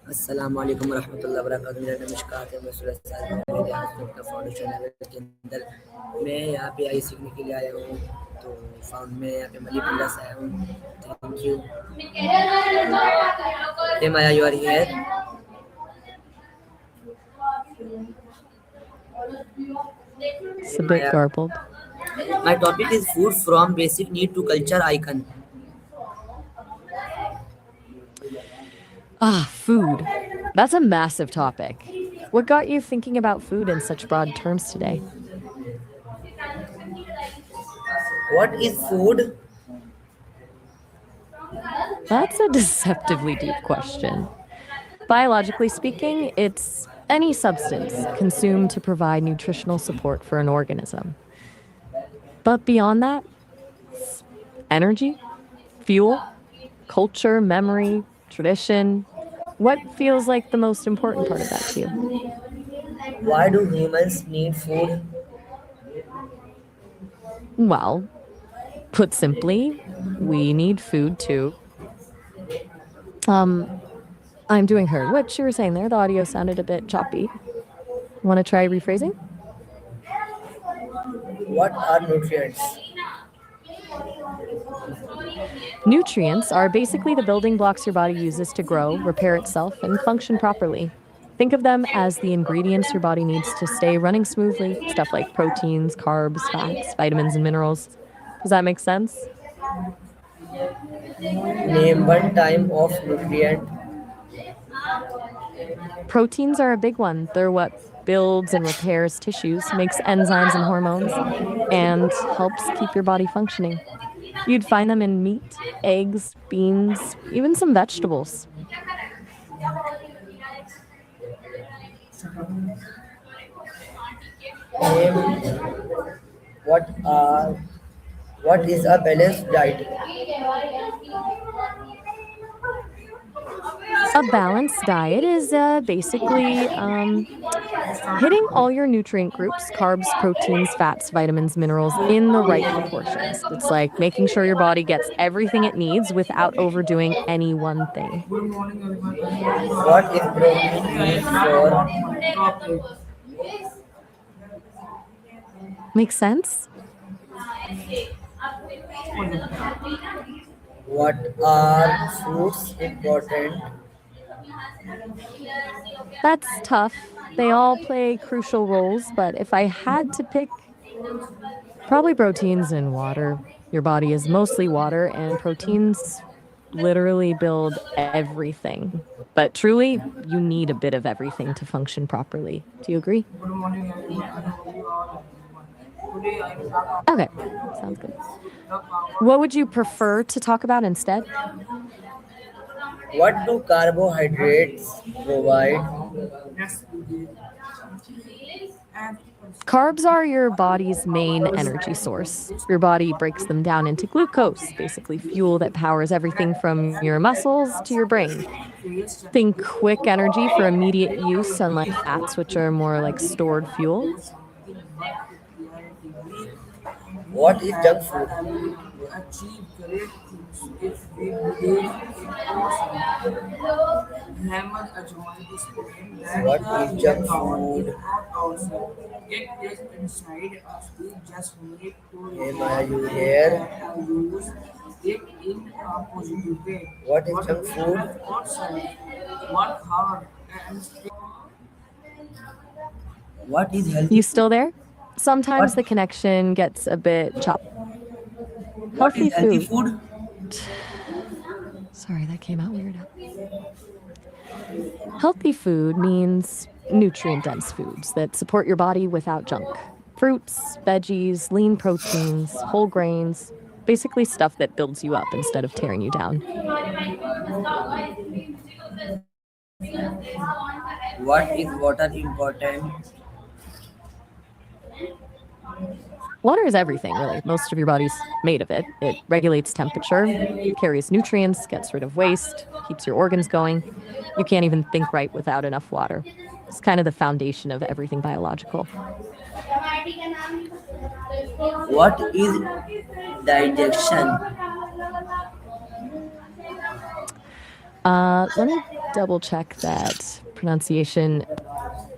अस्सलाम वालेकुम रहमतुल्लाहि व बरकातहू। मेरा नमस्कार है, मैं सूरज साहब मेरे अपना फाउंडेशन लेवल के अंदर मैं यहाँ पे आई सीखने के लिए आया हूँ। तो फाउंड में यहाँ पे मणिपुर से आया हूँ। Thank you. Hey Maya, you are here. It's Hey a bit Maya. garbled. My topic is food from basic need to culture icon. Food. That's a massive topic. What got you thinking about food in such broad terms today? What is food? That's a deceptively deep question. Biologically speaking, it's any substance consumed to provide nutritional support for an organism. But beyond that, it's energy, fuel, culture, memory, tradition. What feels like the most important part of that to you? Why do humans need food? Well, put simply, we need food too. I'm doing her. What you were saying there, the audio sounded a bit choppy. Want to try rephrasing? What are nutrients? Nutrients are basically the building blocks your body uses to grow, repair itself, and function properly. Think of them as the ingredients your body needs to stay running smoothly, stuff like proteins, carbs, fats, vitamins, and minerals. Does that make sense? Name one time of nutrient. Proteins are a big one. They're what builds and repairs tissues, makes enzymes and hormones, and helps keep your body functioning. You'd find them in meat, eggs, beans, even some vegetables. Name what are what is a balanced diet? A balanced diet is basically hitting all your nutrient groups, carbs, proteins, fats, vitamins, minerals, in the right proportions. It's like making sure your body gets everything it needs without overdoing any one thing. What is protein used for? Make sense? What are fruits important? That's tough. They all play crucial roles, but if I had to pick, probably proteins and water. Your body is mostly water, and proteins literally build everything. But truly, you need a bit of everything to function properly. Do you agree? Okay, sounds good. What would you prefer to talk about instead? What do carbohydrates provide? Carbs are your body's main energy source. Your body breaks them down into glucose, basically fuel that powers everything from your muscles to your brain. Think quick energy for immediate use, unlike fats, which are more like stored fuel. What is junk food? What is junk food? Am I you here? What is junk food? What is healthy You food? still there? What Sometimes the connection gets a bit choppy. what Healthy is healthy food. food? Sorry, that came out weird. Healthy food means nutrient dense foods that support your body without junk. Fruits, veggies, lean proteins, whole grains, basically stuff that builds you up instead of tearing you down. What is water important? Water is everything, really. Most of your body's made of it. It regulates temperature, carries nutrients, gets rid of waste, keeps your organs going. You can't even think right without enough water. It's kind of the foundation of everything biological. What is digestion? Let me double check that pronunciation.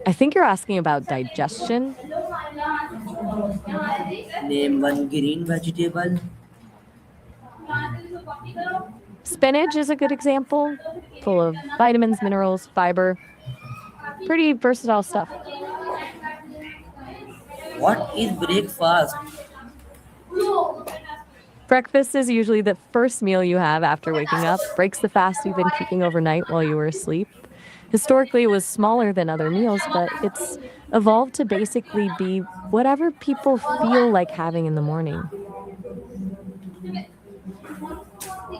I think you're asking about digestion. Name one green vegetable. Spinach is a good example, full of vitamins, minerals, fiber. Pretty versatile stuff. What is breakfast? Breakfast is usually the first meal you have after waking up, breaks the fast you've been keeping overnight while you were asleep. Historically, it was smaller than other meals, but it's evolved to basically be whatever people feel like having in the morning.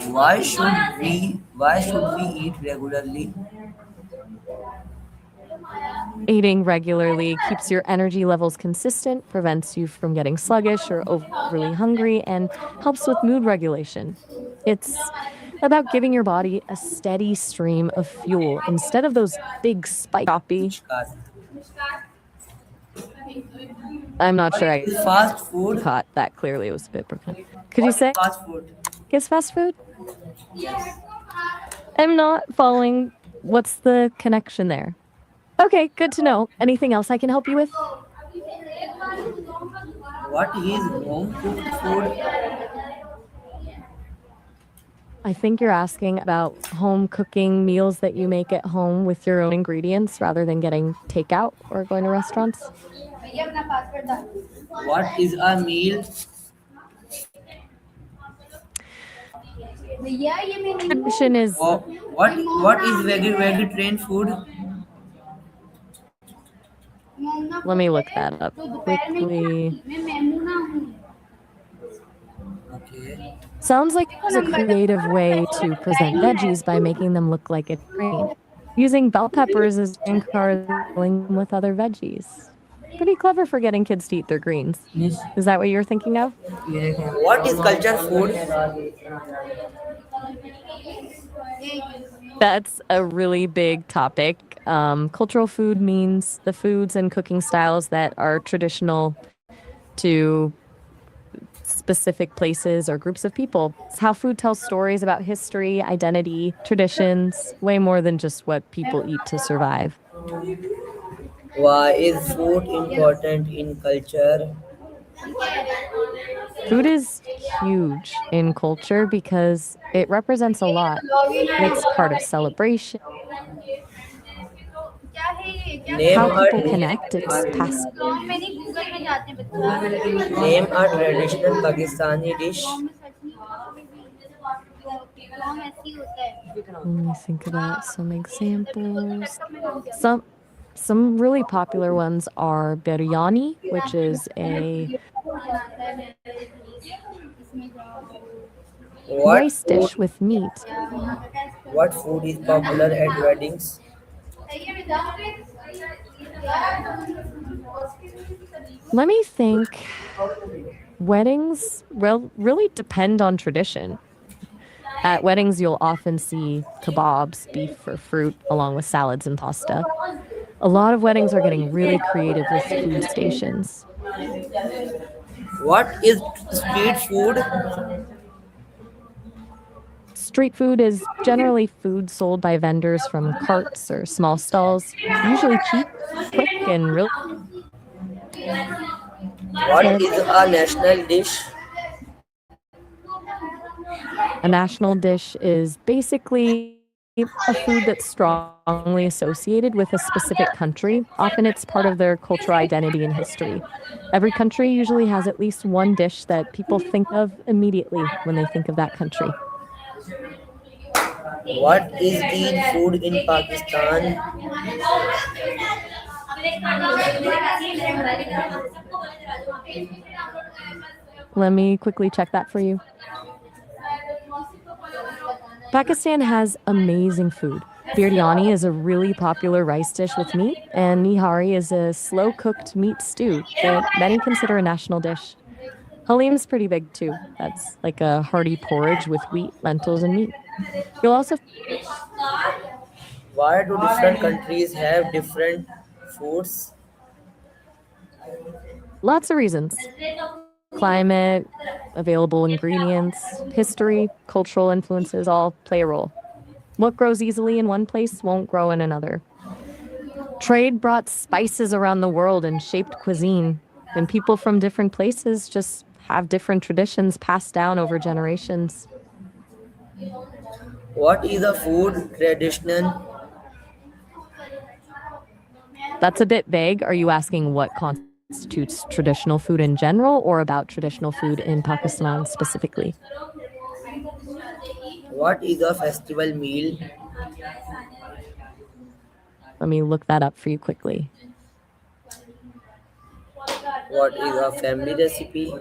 Why should we eat regularly? Eating regularly keeps your energy levels consistent, prevents you from getting sluggish or overly hungry, and helps with mood regulation. It's about giving your body a steady stream of fuel instead of those big spike copy. Namaskar. I'm not sure I Is fast food? caught that clearly. It was a bit broken. Could you What is say, fast food? is fast food? I'm not following. What's the connection there? Okay, good to know. Anything else I can help you with? What is home cooked food? I think you're asking about home cooking meals that you make at home with your own ingredients rather than getting takeout or going to restaurants. What is a meal? Tradition is, What is vegetarian food? let me look that up quickly. Okay. Sounds like it's a creative way to present veggies by making them look like a grain. Using bell peppers as grain cars, filling them with other veggies. Pretty clever for getting kids to eat their greens. Yes. Is that what you're thinking of? What is culture food? That's a really big topic. Cultural food means the foods and cooking styles that are traditional to specific places or groups of people. It's how food tells stories about history, identity, traditions, way more than just what people eat to survive. Why is food important in culture? Food is huge in culture because it represents a lot. It's part of celebration, Name how a people connect. It's past. name a traditional Pakistani dish. Let me think about some examples. Some some really popular ones are biryani, which is a What rice food? dish with meat. What food is popular at weddings? Let me think. Weddings really depend on tradition. At weddings, you'll often see kebabs, beef or fruit, along with salads and pasta. A lot of weddings are getting really creative with food stations. What is street food? Street food is generally food sold by vendors from carts or small stalls, usually cheap, quick, and really What is a national dish? a national dish is basically a food that's strongly associated with a specific country. Often it's part of their cultural identity and history. Every country usually has at least one dish that people think of immediately when they think of that country. What is Eid food in Pakistan? Let me quickly check that for you. Pakistan has amazing food. Biryani is a really popular rice dish with meat, and nihari is a slow-cooked meat stew that many consider a national dish. Halim's pretty big too. That's like a hearty porridge with wheat, lentils, and meat. You'll also Why do different countries have different foods? lots of reasons. Climate, available ingredients, history, cultural influences all play a role. What grows easily in one place won't grow in another. Trade brought spices around the world and shaped cuisine, and people from different places just have different traditions passed down over generations. What is a food traditional? That's a bit vague. Are you asking what constitutes traditional food in general or about traditional food in Pakistan specifically? What is a festival meal? Let me look that up for you quickly. What is a family recipe?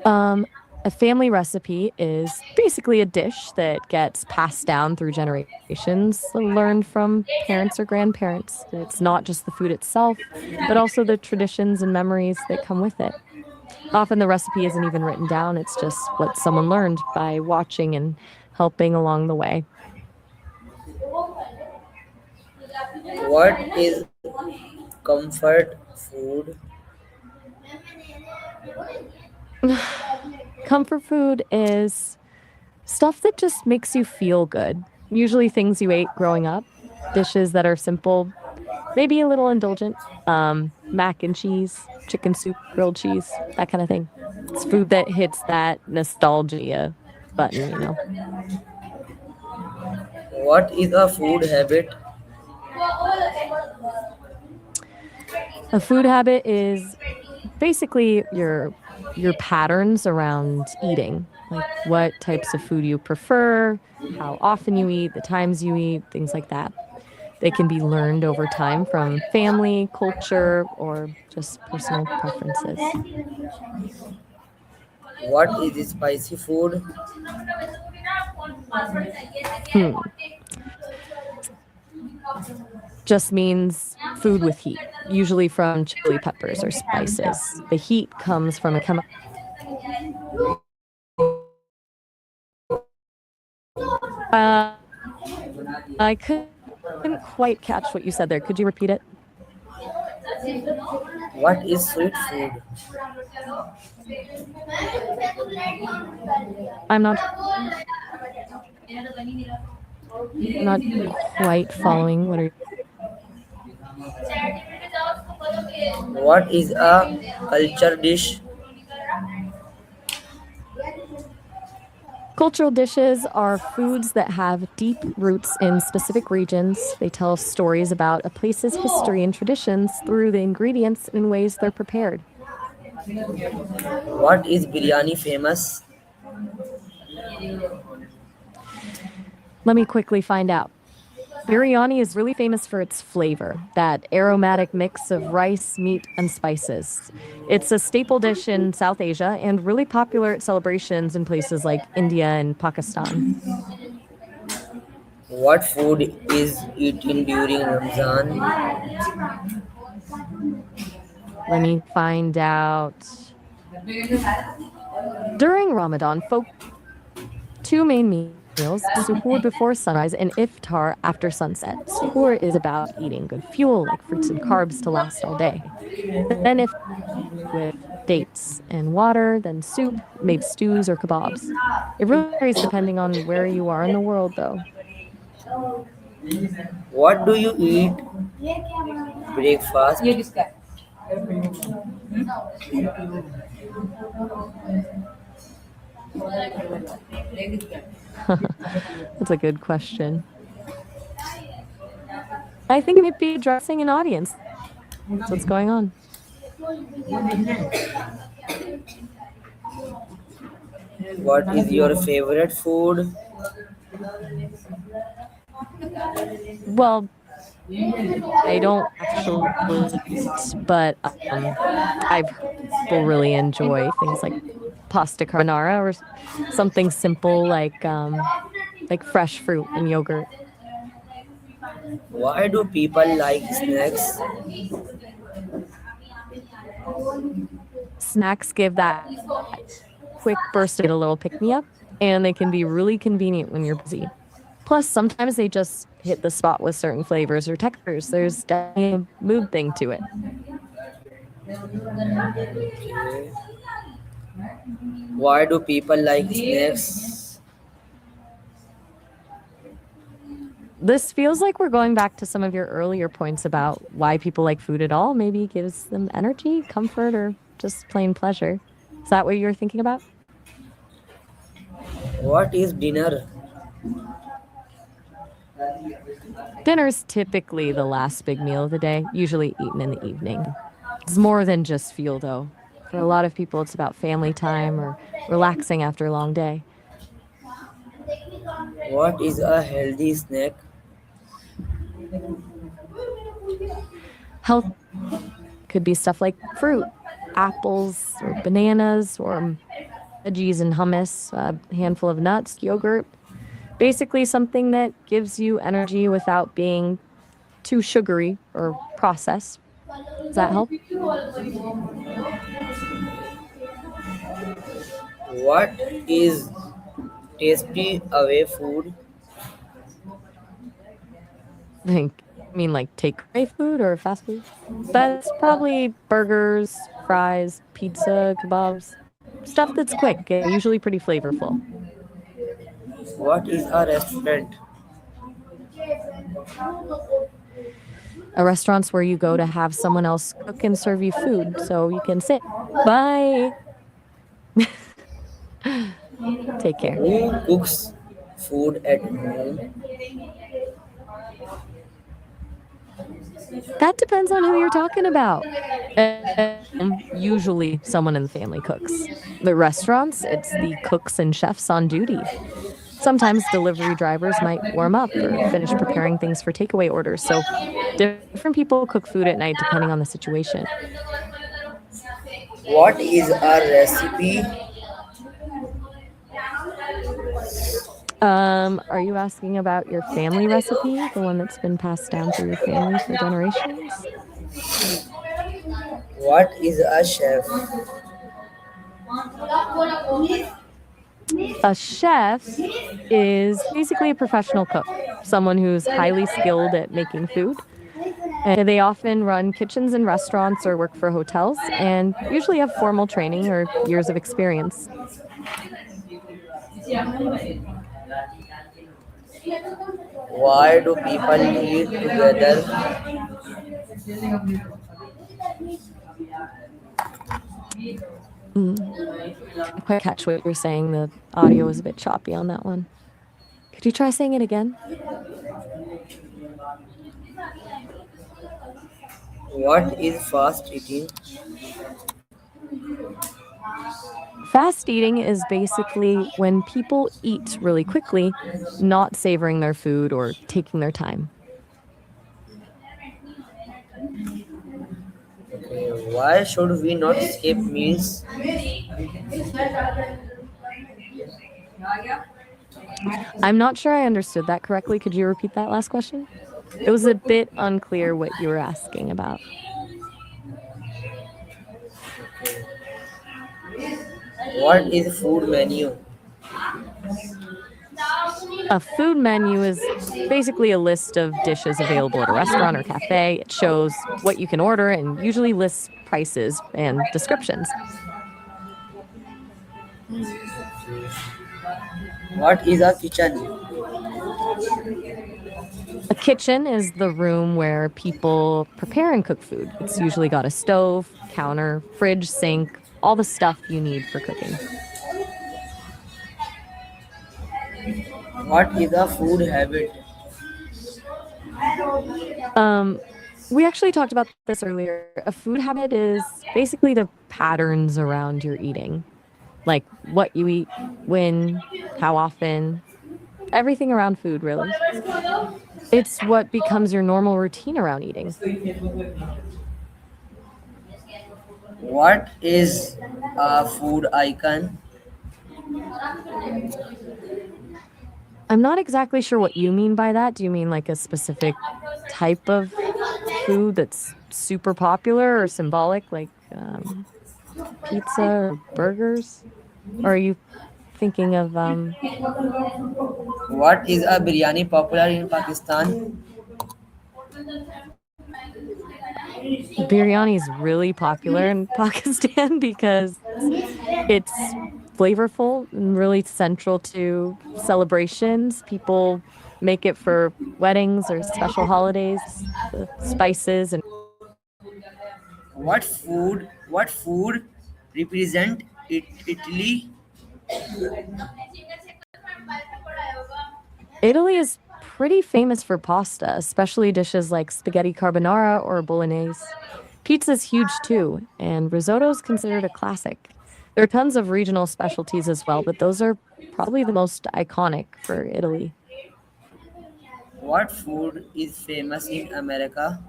Um, a family recipe is basically a dish that gets passed down through generations, learned from parents or grandparents. It's not just the food itself, but also the traditions and memories that come with it. Often the recipe isn't even written down, it's just what someone learned by watching and helping along the way. What is comfort food? Comfort food is stuff that just makes you feel good. Usually things you ate growing up, dishes that are simple, maybe a little indulgent. Mac and cheese, chicken soup, grilled cheese, that kind of thing. It's food that hits that nostalgia button. What is a food habit? A food habit is basically your patterns around eating, like what types of food you prefer, how often you eat, the times you eat, things like that. They can be learned over time from family, culture, or just personal preferences. What is spicy food? Hmm. Just means food with heat, usually from chili peppers or spices. The heat comes from a chemical. Uh, I couldn't quite catch what you said there. Could you repeat it? What is sweet food? I'm not I'm not quite following. What are What is a culture dish? Cultural dishes are foods that have deep roots in specific regions. They tell stories about a place's history and traditions through the ingredients and ways they're prepared. What is biryani famous? Let me quickly find out. Biryani is really famous for its flavor, that aromatic mix of rice, meat, and spices. It's a staple dish in South Asia and really popular at celebrations in places like India and Pakistan. What food is eaten during Ramzan? Let me find out. During Ramadan, folk two main meals, suhoor before sunrise and iftar after sunset. Suhoor is about eating good fuel like fruits and carbs to last all day. Then if with dates and water, then soup, maybe stews or kebabs. It really varies depending on where you are in the world though. What do you eat breakfast? That's a good question. I think it might be addressing an audience. That's what's going on. What is your favorite food? Well, I don't actually eat, but I've heard people really enjoy things like pasta carbonara or something simple like fresh fruit and yogurt. Why do people like snacks? Snacks give that quick burst of a little pick me up, and they can be really convenient when you're busy. Plus, sometimes they just hit the spot with certain flavors or textures. There's definitely a mood thing to it. Why do people like snacks? This feels like we're going back to some of your earlier points about why people like food at all. Maybe it gives them energy, comfort, or just plain pleasure. Is that what you were thinking about? What is dinner? Dinner's typically the last big meal of the day, usually eaten in the evening. It's more than just fuel, though. For a lot of people, it's about family time or relaxing after a long day. What is a healthy snack? Healthy could be stuff like fruit, apples, or bananas, or veggies and hummus, a handful of nuts, yogurt. Basically, something that gives you energy without being too sugary or processed. Does that help? What is tasty away food? I mean, like takeaway food or fast food? That's probably burgers, fries, pizza, kebabs, stuff that's quick and usually pretty flavorful. What is a restaurant? A restaurant's where you go to have someone else cook and serve you food so you can sit. Bye. Take care. Who cooks food at home? That depends on who you're talking about. Usually, someone in the family cooks. The restaurants, it's the cooks and chefs on duty. Sometimes delivery drivers might warm up or finish preparing things for takeaway orders. So, different people cook food at night depending on the situation. What is a recipe? Are you asking about your family recipe, the one that's been passed down through your family for generations? What is a chef? A chef is basically a professional cook, someone who's highly skilled at making food. And they often run kitchens in restaurants or work for hotels and usually have formal training or years of experience. Why do people eat together? I quite catch what you're saying. The audio was a bit choppy on that one. Could you try saying it again? What is fast eating? Fast eating is basically when people eat really quickly, not savoring their food or taking their time. Okay, why should we not skip meals? I'm not sure I understood that correctly. Could you repeat that last question? It was a bit unclear what you were asking about. What is food menu? A food menu is basically a list of dishes available at a restaurant or cafe. It shows what you can order and usually lists prices and descriptions. What is a kitchen? A kitchen is the room where people prepare and cook food. It's usually got a stove, counter, fridge, sink, all the stuff you need for cooking. What is a food habit? We actually talked about this earlier. A food habit is basically the patterns around your eating, like what you eat, when, how often, everything around food, really. It's what becomes your normal routine around eating. What is a food icon? I'm not exactly sure what you mean by that. Do you mean like a specific type of food that's super popular or symbolic, like pizza or burgers? Or are you thinking of What is a biryani popular in Pakistan? biryani is really popular in Pakistan because it's flavorful and really central to celebrations. People make it for weddings or special holidays. The spices and What food represent Italy? Italy is pretty famous for pasta, especially dishes like spaghetti carbonara or bolognese. Pizza's huge too, and risotto is considered a classic. There are tons of regional specialties as well, but those are probably the most iconic for Italy. What food is famous in America?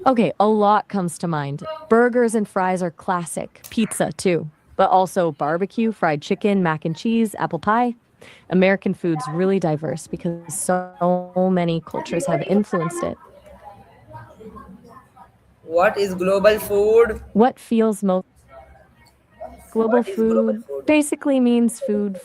Okay, a lot comes to mind. Burgers and fries are classic. Pizza, too. But also barbecue, fried chicken, mac and cheese, apple pie. American food's really diverse because so many cultures have influenced it. What is global food? What feels most global What is global food food? basically means food.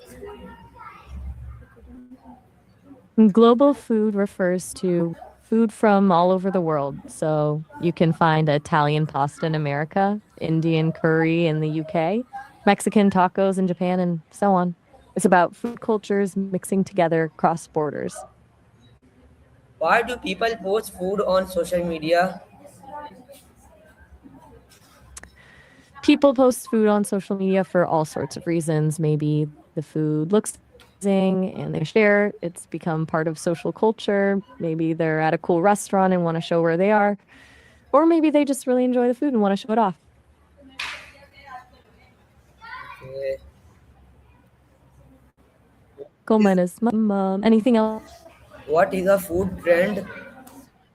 Global food refers to food from all over the world. So you can find Italian pasta in America, Indian curry in the UK, Mexican tacos in Japan, and so on. It's about food cultures mixing together across borders. Why do people post food on social media? People post food on social media for all sorts of reasons. Maybe the food looks amazing and they share. It's become part of social culture. Maybe they're at a cool restaurant and want to show where they are. Or maybe they just really enjoy the food and want to show it off. Okay. Gomez, anything else What is a food trend?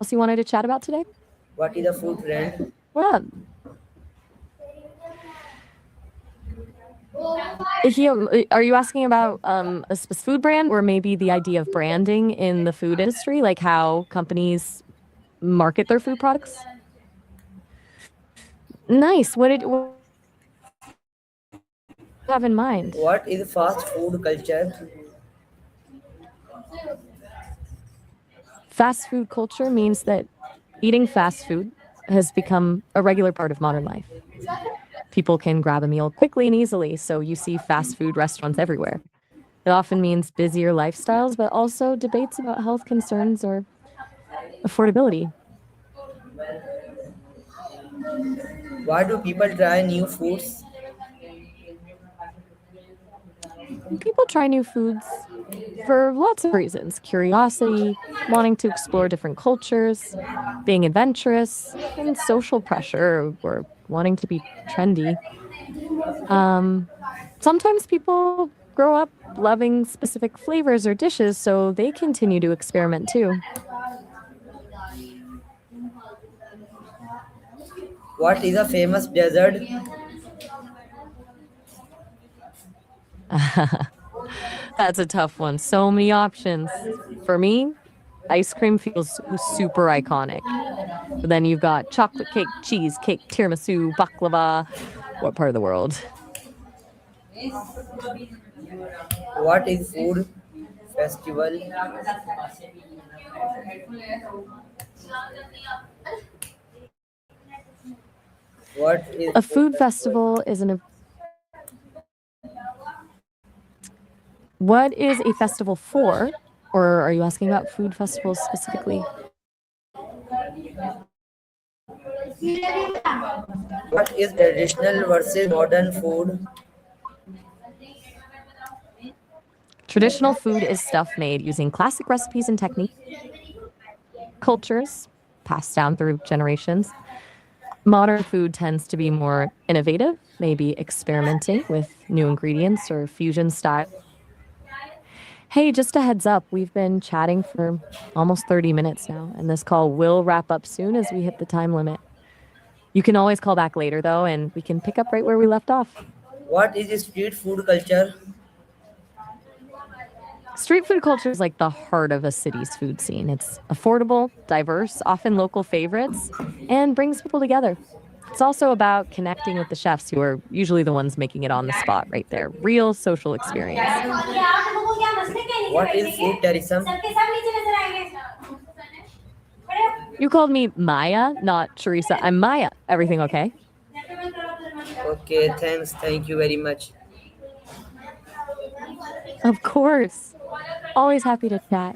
you wanted to chat about today? What is a food trend? Well, are you asking about a specific food brand or maybe the idea of branding in the food industry, like how companies market their food products? Nice. What did you have in mind? What is fast food culture? Fast food culture means that eating fast food has become a regular part of modern life. People can grab a meal quickly and easily, so you see fast food restaurants everywhere. It often means busier lifestyles, but also debates about health concerns or affordability. Why do people try new foods? People try new foods for lots of reasons: curiosity, wanting to explore different cultures, being adventurous, and social pressure or wanting to be trendy. Sometimes people grow up loving specific flavors or dishes, so they continue to experiment too. What is a famous dessert? That's a tough one. So many options. For me, ice cream feels super iconic. But then you've got chocolate cake, cheesecake, tiramisu, baklava. What part of the world? What is food festival? What is A food food festival? festival is an. What is a festival for? Or are you asking about food festivals specifically? What is traditional versus modern food? Traditional food is stuff made using classic recipes and techniques, cultures passed down through generations. Modern food tends to be more innovative, maybe experimenting with new ingredients or fusion style. Hey, just a heads up, we've been chatting for almost 30 minutes now, and this call will wrap up soon as we hit the time limit. You can always call back later, though, and we can pick up right where we left off. What is street food culture? Street food culture is like the heart of a city's food scene. It's affordable, diverse, often local favorites, and brings people together. It's also about connecting with the chefs who are usually the ones making it on the spot right there. Real social experience. What is food tourism? You called me Maya, not Teresa. I'm Maya. Everything okay? Okay, thanks. Thank you very much. Of course. Always happy to chat.